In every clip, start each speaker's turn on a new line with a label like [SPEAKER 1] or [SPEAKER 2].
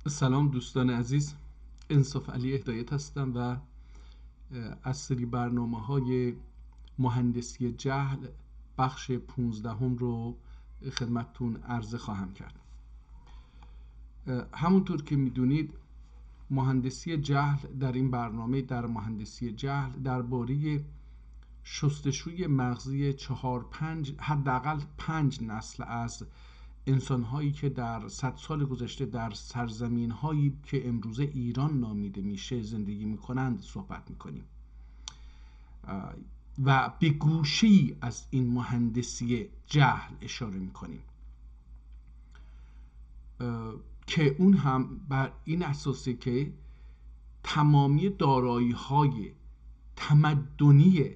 [SPEAKER 1] سلام دوستان عزیز، انصاف علی هدایت هستم و از سری برنامه‌های مهندسی جهل بخش 15 رو خدمتتون عرضه خواهم کرد. همونطور که میدونید مهندسی جهل در این برنامه در مهندسی جهل درباره شستشوی مغزی 4-5 حداقل 5 نسل از انسان‌هایی که در 100 سال گذشته در سرزمین‌هایی که امروزه ایران نامیده میشه زندگی میکنند صحبت میکنیم و به گوشه‌ای از این مهندسی جهل اشاره میکنیم که اون هم بر این اساسه که تمامی دارایی‌های تمدنی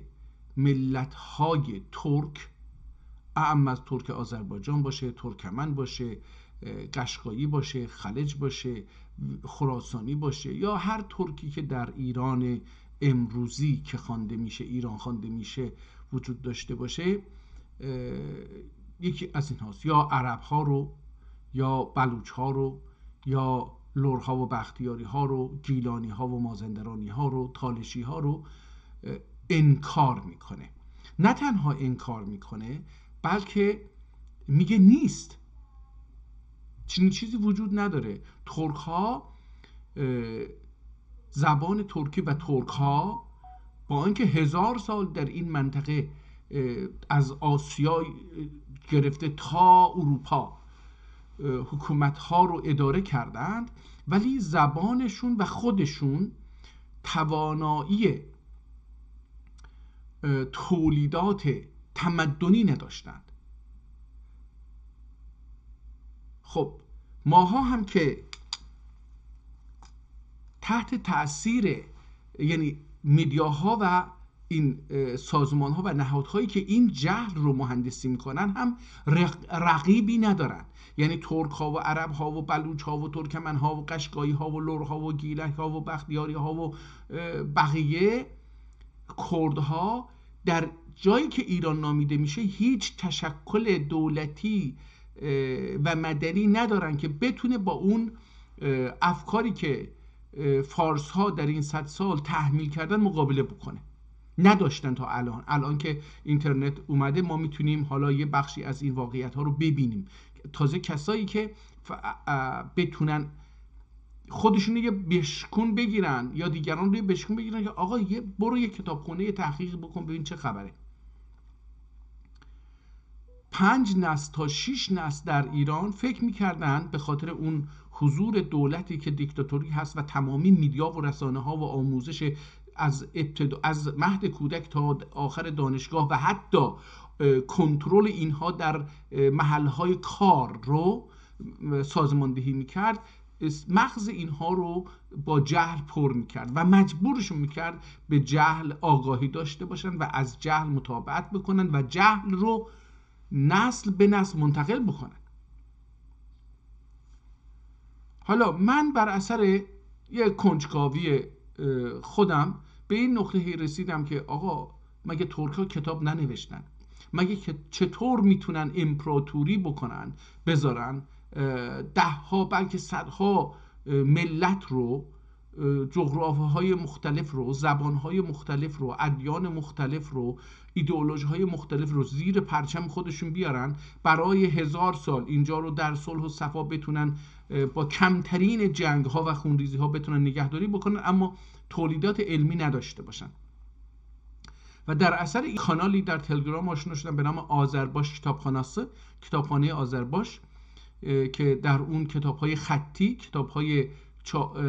[SPEAKER 1] ملت‌های ترک، اعم از ترک آذربایجان باشه، ترکمن باشه، قشقایی باشه، خلج باشه، خراسانی باشه، یا هر ترکی که در ایران امروزی که خوانده میشه، ایران خوانده میشه، وجود داشته باشه، یکی از این هاست. یا عرب ها رو، یا بلوچ ها رو، یا لرها و بختیاری ها رو، گیلانی ها و مازندرانی ها رو، تالشی ها رو انکار میکنه. نه تنها انکار میکنه بلکه میگه نیست، چنین چیزی وجود نداره. ترک ها، زبان ترکی و ترک ها با اینکه 1000 سال در این منطقه از آسیا گرفته تا اروپا حکومت ها رو اداره کردند، ولی زبانشون و خودشون توانایی تولیدات تمدنی نداشتند. خب ماها هم که تحت تأثیر یعنی میدیاها و این سازمانها و نهادهایی که این جهل رو مهندسی میکنن هم رقیبی ندارن. یعنی ترک ها و عرب ها و بلوچ ها و ترکمن ها و قشقایی ها و لر ها و گیلک ها و بختیاری ها و بقیه کردها در جایی که ایران نامیده میشه هیچ تشکل دولتی و مدنی ندارن که بتونه با اون افکاری که فارس ها در این 100 سال تحمیل کردن مقابله بکنه. نداشتن تا الان که اینترنت اومده ما میتونیم حالا یه بخشی از این واقعیت ها رو ببینیم. تازه کسایی که بتونن خودشون یه بشکون بگیرن یا دیگران روی بشکون بگیرن که آقا برو یه کتابخونه تحقیق بکن ببین چه خبره. 5 نسل تا 6 نسل در ایران فکر میکردن به خاطر اون حضور دولتی که دیکتاتوری هست و تمامی میدیا و رسانه ها و آموزش از مهد کودک تا آخر دانشگاه و حتی کنترل اینها در محلهای کار رو سازماندهی میکرد، مغز اینها رو با جهل پر میکرد و مجبورشون میکرد به جهل آگاهی داشته باشن و از جهل متابعت بکنن و جهل رو نسل به نسل منتقل بکنن. حالا من بر اثر یک کنجکاوی خودم به این نقطه رسیدم که آقا مگه ترک ها کتاب ننوشتن؟ مگه چطور میتونن امپراتوری بکنن، بذارن 10 ها بلکه 100 ها ملت رو، جغرافیاهای مختلف رو، زبانهای مختلف رو، ادیان مختلف رو، ایدئولوژی‌های مختلف رو زیر پرچم خودشون بیارن، برای 1000 سال اینجا رو در صلح و صفا بتونن با کمترین جنگ‌ها و خونریزی‌ها بتونن نگهداری بکنن، اما تولیدات علمی نداشته باشن. و در اثر این کانالی در تلگرام آشنا شدم به نام آذرباش کتابخانه آذرباش که در اون کتاب‌های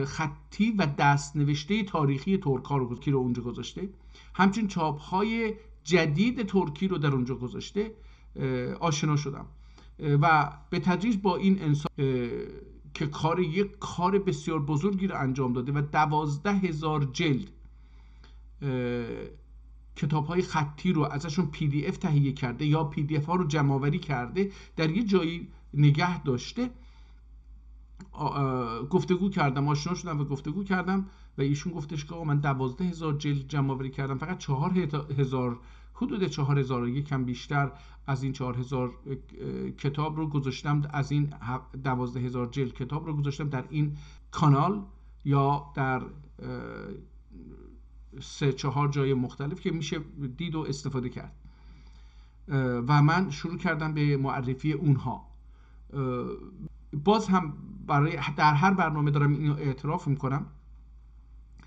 [SPEAKER 1] خطی و دست نوشته تاریخی ترک‌ها رو اونجا گذاشته، همچنین چاپ‌های جدید ترکی رو در اونجا گذاشته. آشنا شدم و به تدریج با این انسان که یک کار بسیار بزرگی رو انجام داده و 12,000 جلد کتاب‌های خطی رو ازشون PDF تهیه کرده یا PDF ها رو جمع آوری کرده، در یه جایی نگه داشته گفتگو کردم، آشنا شدم و گفتگو کردم و ایشون گفتش که من 12,000 جلد جمع آوری کردم، فقط 4,000 حدود 4,000 یکم بیشتر از این 4,000 کتاب رو گذاشتم، از این 12,000 جلد کتاب رو گذاشتم در این کانال یا در 3-4 جای مختلف که میشه دید و استفاده کرد. و من شروع کردم به معرفی اونها. باز هم برای در هر برنامه دارم اینو اعتراف میکنم،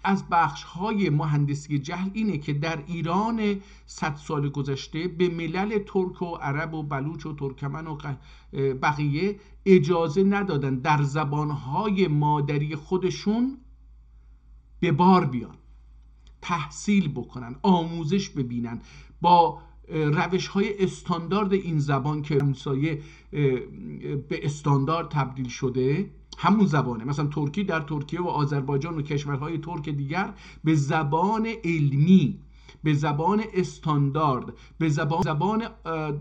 [SPEAKER 1] از بخش‌های مهندسی جهل اینه که در ایران 100 سال گذشته به ملل ترک و عرب و بلوچ و ترکمن و بقیه اجازه ندادن در زبان‌های مادری خودشون به بار بیان، تحصیل بکنن، آموزش ببینن با روش‌های استاندارد این زبان که همسایه به استاندارد تبدیل شده. همون زبانه، مثلا ترکی در ترکیه و آذربایجان و کشورهای ترک دیگر به زبان علمی، به زبان استاندارد، به زبان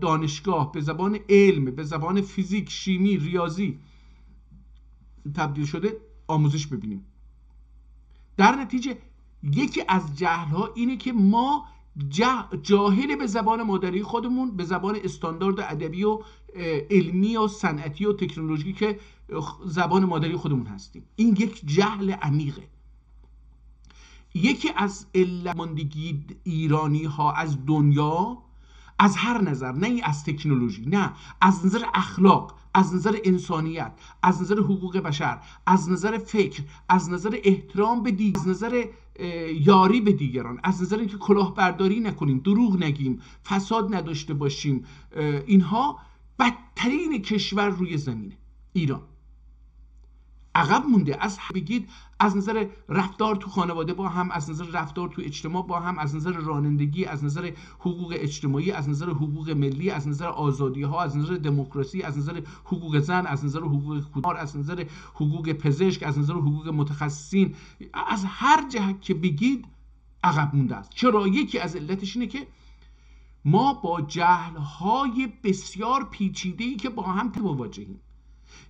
[SPEAKER 1] دانشگاه، به زبان علم، به زبان فیزیک، شیمی، ریاضی تبدیل شده، آموزش ببینیم. در نتیجه یکی از جهل‌ها اینه که ما جاهل به زبان مادری خودمون، به زبان استاندارد ادبی و علمی و صنعتی و تکنولوژی که زبان مادری خودمون هستیم. این یک جهل عمیقه. یکی از علماندگی ایرانی ها از دنیا از هر نظر، نه از تکنولوژی، نه، از نظر اخلاق، از نظر انسانیت، از نظر حقوق بشر، از نظر فکر، از نظر احترام به دیگران، از نظر یاری به دیگران، از نظر اینکه کلاهبرداری نکنیم، دروغ نگیم، فساد نداشته باشیم، اینها بدترین کشور روی زمینه ایران. عقب مونده. از بگید از نظر رفتار تو خانواده با هم، از نظر رفتار تو اجتماع با هم، از نظر رانندگی، از نظر حقوق اجتماعی، از نظر حقوق ملی، از نظر آزادی ها، از نظر دموکراسی، از نظر حقوق زن، از نظر حقوق کودکان، از نظر حقوق پزشک، از نظر حقوق متخصصین، از هر جهت که بگید عقب مونده است. چرا؟ یکی از علتش اینه که ما با جهل‌های بسیار پیچیده‌ای که با هم مواجهیم.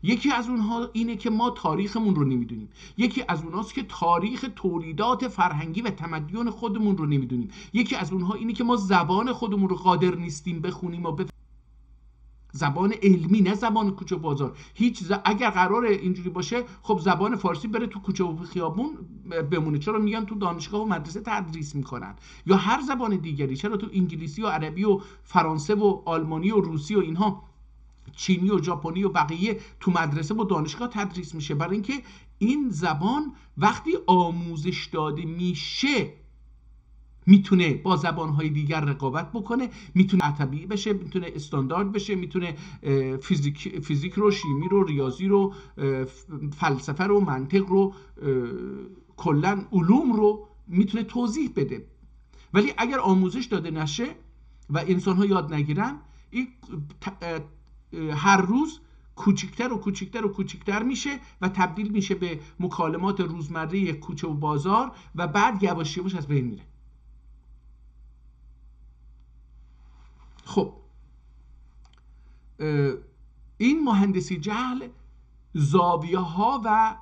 [SPEAKER 1] یکی از اونها اینه که ما تاریخمون رو نمیدونیم. یکی از اونهاست که تاریخ تولیدات فرهنگی و تمدن خودمون رو نمیدونیم. یکی از اونها اینه که ما زبان خودمون رو قادر نیستیم بخونیم و زبان علمی، نه زبان کوچه و بازار. اگر قراره اینجوری باشه، خب زبان فارسی بره تو کوچه و خیابون بمونه. چرا میگن تو دانشگاه و مدرسه تدریس میکنن؟ یا هر زبان دیگری، چرا تو انگلیسی و عربی و فرانسه و آلمانی و روسی و اینها، چینی و ژاپنی و بقیه تو مدرسه و دانشگاه تدریس میشه؟ برای اینکه این زبان وقتی آموزش داده میشه میتونه با زبانهای دیگر رقابت بکنه، میتونه طبیعی بشه، میتونه استاندارد بشه، میتونه فیزیک رو، شیمی رو، ریاضی رو، فلسفه رو، منطق رو، کلا علوم رو میتونه توضیح بده. ولی اگر آموزش داده نشه و انسان‌ها یاد نگیرن، این هر روز کوچکتر و کوچکتر و کوچکتر میشه و تبدیل میشه به مکالمات روزمره کوچه و بازار و بعد یواش یواش از بین میره. خب این مهندسی جهل زاویه ها و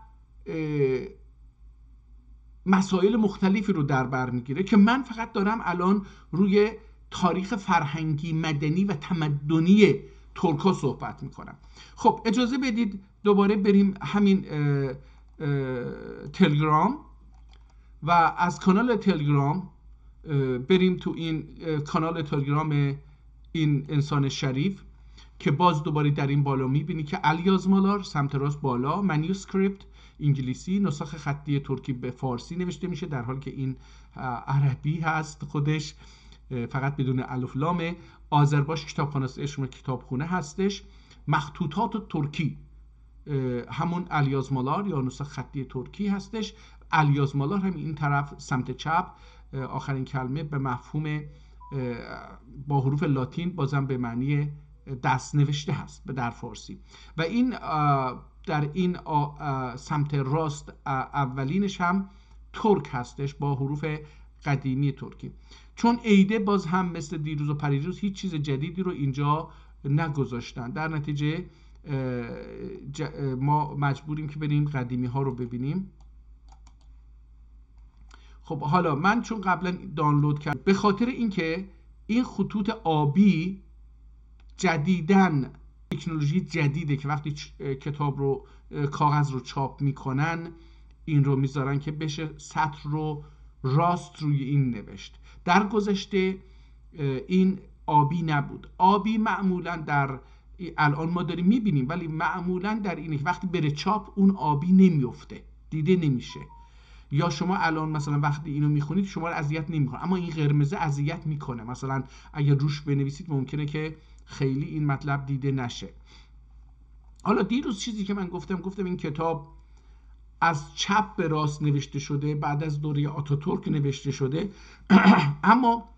[SPEAKER 1] مسائل مختلفی رو در بر میگیره که من فقط دارم الان روی تاریخ فرهنگی، مدنی و تمدنی ترک‌ها صحبت میکنم. خب اجازه بدید دوباره بریم همین تلگرام و از کانال تلگرام بریم تو این کانال تلگرام این انسان شریف که باز دوباره در این بالا میبینی که الیاز مالار سمت راست بالا، منیوسکریپت انگلیسی، نسخه خطی ترکی به فارسی نوشته میشه، در حالی که این عربی هست خودش، فقط بدون الف لامه. آذربایجان کتابخانه اسم کتابخونه هستش. مخطوطات ترکی همون الیاز مالار یا نسخه خطی ترکی هستش. الیاز مالار هم این طرف سمت چپ آخرین کلمه به مفهوم با حروف لاتین بازم به معنی دست نوشته هست در فارسی. و این در این سمت راست اولینش هم ترک هستش با حروف قدیمی ترکی. چون عیده باز هم مثل دیروز و پریروز هیچ چیز جدیدی رو اینجا نگذاشتن، در نتیجه ما مجبوریم که بریم قدیمی ها رو ببینیم. خب حالا من چون قبلا دانلود کردم، به خاطر اینکه این خطوط آبی جدیداً تکنولوژی جدیده که وقتی کتاب رو کاغذ رو چاپ میکنن این رو میذارن که بشه سطر رو راست روی این نوشت. در گذشته این آبی نبود. آبی معمولا در الان ما داریم میبینیم، ولی معمولا در اینه که وقتی بره چاپ اون آبی نمیفته، دیده نمیشه. یا شما الان مثلا وقتی اینو میخونید شما رو اذیت نمیکنه، اما این قرمزه اذیت میکنه. مثلا اگه روش بنویسید ممکنه که خیلی این مطلب دیده نشه. حالا دیروز چیزی که من گفتم این کتاب از چپ به راست نوشته شده، بعد از دوره آتاتورک نوشته شده. اما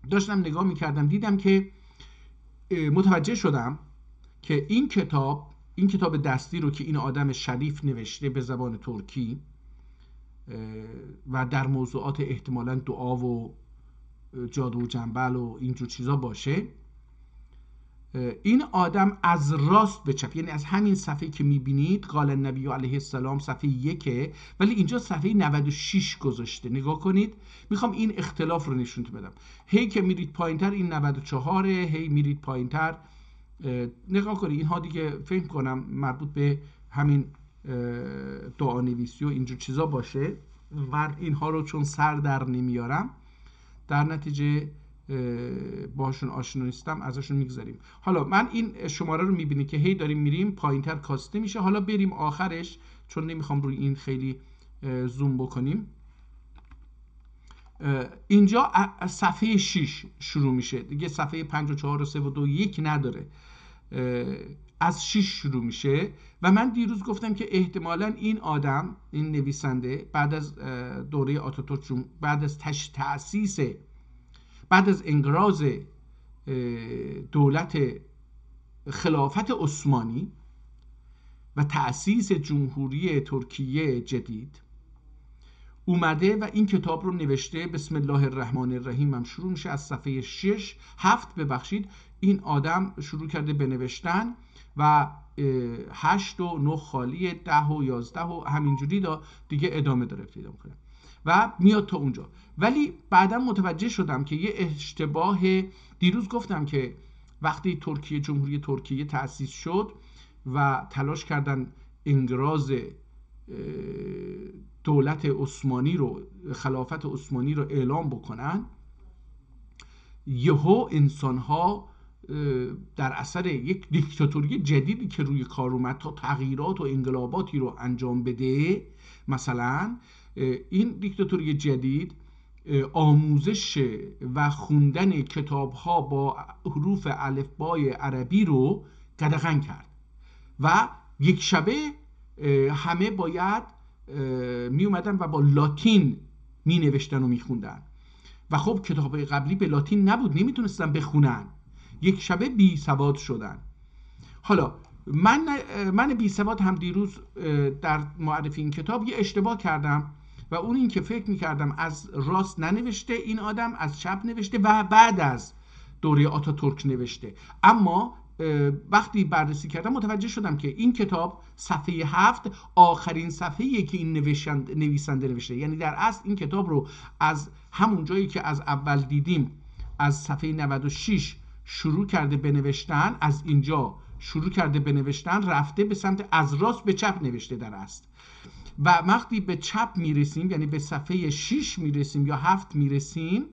[SPEAKER 1] داشتم نگاه میکردم دیدم که متوجه شدم که این کتاب دستی رو که این آدم شریف نوشته به زبان ترکی و در موضوعات احتمالاً دعا و جادو و جنبل و اینجور چیزا باشه، این آدم از راست به چپ، یعنی از همین صفحه که میبینید قال النبی علیه السلام صفحه 1، ولی اینجا صفحه 96 گذاشته. نگاه کنید، میخوام این اختلاف رو نشون بدم. هی که میرید پایینتر این 94، هی میرید پایینتر نگاه کنید. اینها دیگه فکر کنم مربوط به همین دعا نویسی و اینجور چیزا باشه. من اینها رو چون سر در نمیارم در نتیجه باشون آشنا نیستم ازشون میگذاریم. حالا من این شماره رو میبینید که هی داریم میریم پایینتر کاسته میشه. حالا بریم آخرش چون نمیخوام روی این خیلی زوم بکنیم. اینجا صفحه 6 شروع میشه دیگه، صفحه 5 و 4 و 3 و 2 1 نداره، از 6 شروع میشه. و من دیروز گفتم که احتمالاً این آدم، این نویسنده، بعد از دوره آتاتورک، بعد از تأسیس، بعد از انقراض دولت خلافت عثمانی و تأسیس جمهوری ترکیه جدید اومده و این کتاب رو نوشته. بسم الله الرحمن الرحیم هم شروع میشه از صفحه 7 ببخشید. این آدم شروع کرده به نوشتن و 8 و 9 خالیه، 10 و 11 و همینجوری دیگه ادامه داره پیدا میکنه و میاد تا اونجا. ولی بعدا متوجه شدم که یه اشتباه، دیروز گفتم که وقتی جمهوری ترکیه تأسیس شد و تلاش کردن انقراض دولت عثمانی رو، خلافت عثمانی رو اعلام بکنن، یهو انسان‌ها در اثر یک دیکتاتوری جدیدی که روی کار اومد تا تغییرات و انقلاباتی رو انجام بده، مثلا این دیکتاتوری جدید آموزش و خوندن کتاب‌ها با حروف الفبای عربی رو قدغن کرد و یک شبه همه باید می اومدن و با لاتین می نوشتن و می خوندن و خب کتاب‌های قبلی به لاتین نبود، نمیتونستن بخونن. یک شبه بی سواد شدن. حالا من بی سواد هم دیروز در معرفی این کتاب یه اشتباه کردم و اون این که فکر میکردم از راست ننوشته این آدم، از چپ نوشته و بعد از دوره آتاتورک نوشته. اما وقتی بررسی کردم متوجه شدم که این کتاب صفحه 7 آخرین صفحه‌ایه که این نویسنده نوشته. یعنی در اصل این کتاب رو از همون جایی که از اول دیدیم، از صفحه 96 شروع کرده به نوشتن، از اینجا شروع کرده به نوشتن، رفته به سمت از راست به چپ نوشته در اصل. و وقتی به چپ میرسیم، یعنی به صفحه 6 میرسیم یا 7 میرسیم،